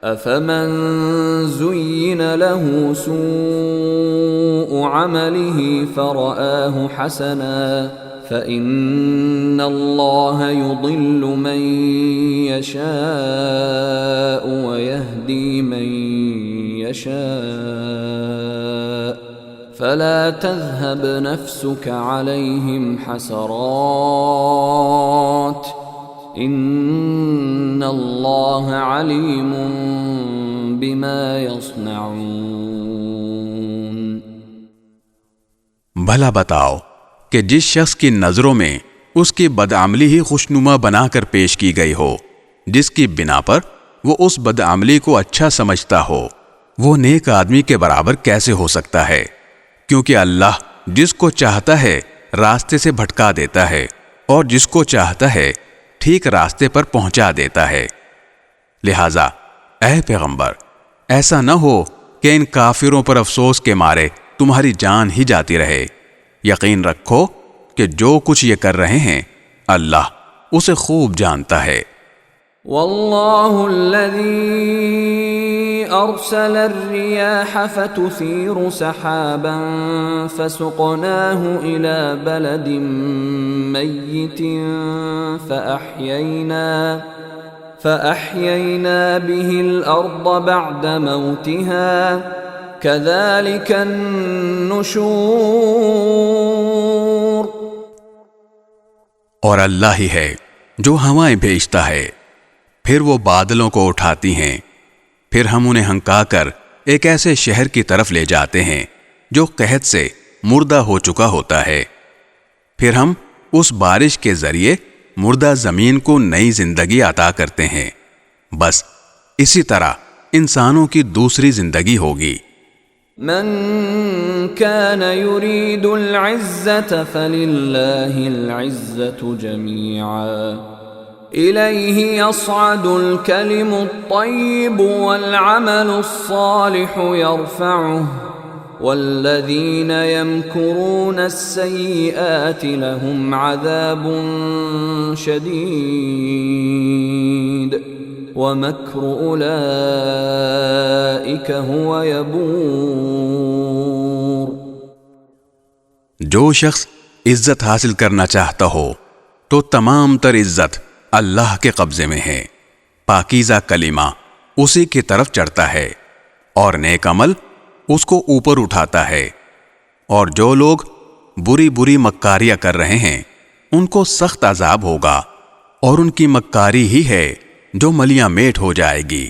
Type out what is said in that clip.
أفمن زين له سوء عمله فرآه حسنا فإن الله يضل من يشاء ويهدي من يشاء فلا تذهب نفسك عليهم حسرات ان اللہ علیم بما یصنعون۔ بھلا بتاؤ کہ جس شخص کی نظروں میں اس کی بدعملی ہی خوشنما بنا کر پیش کی گئی ہو، جس کی بنا پر وہ اس بدعملی کو اچھا سمجھتا ہو، وہ نیک آدمی کے برابر کیسے ہو سکتا ہے؟ کیونکہ اللہ جس کو چاہتا ہے راستے سے بھٹکا دیتا ہے اور جس کو چاہتا ہے ٹھیک راستے پر پہنچا دیتا ہے۔ لہذا اے پیغمبر، ایسا نہ ہو کہ ان کافروں پر افسوس کے مارے تمہاری جان ہی جاتی رہے۔ یقین رکھو کہ جو کچھ یہ کر رہے ہیں اللہ اسے خوب جانتا ہے۔ واللہ الذی ارسل الرياح فتثير سحابا فسقناه الى بلد ميت فأحيينا به الارض بعد موتها كذلك النشور۔ اور اللہ ہی ہے جو ہوائیں بھیجتا ہے، پھر وہ بادلوں کو اٹھاتی ہیں، پھر ہم انہیں ہنکا کر ایک ایسے شہر کی طرف لے جاتے ہیں جو قحط سے مردہ ہو چکا ہوتا ہے، پھر ہم اس بارش کے ذریعے مردہ زمین کو نئی زندگی عطا کرتے ہیں۔ بس اسی طرح انسانوں کی دوسری زندگی ہوگی۔ من كان يريد العزة فلله العزة جميعا إليه يصعد الكلم الطيب والعمل الصالح يرفعه والذين يمكرون السيئات لهم عذاب شديد ومكر أولئك هو يبور۔ جو شخص عزت حاصل کرنا چاہتا ہو تو تمام تر عزت اللہ کے قبضے میں ہے، پاکیزہ کلمہ اسی کی طرف چڑھتا ہے اور نیک عمل اس کو اوپر اٹھاتا ہے، اور جو لوگ بری بری مکاریاں کر رہے ہیں ان کو سخت عذاب ہوگا، اور ان کی مکاری ہی ہے جو ملیاں میٹ ہو جائے گی۔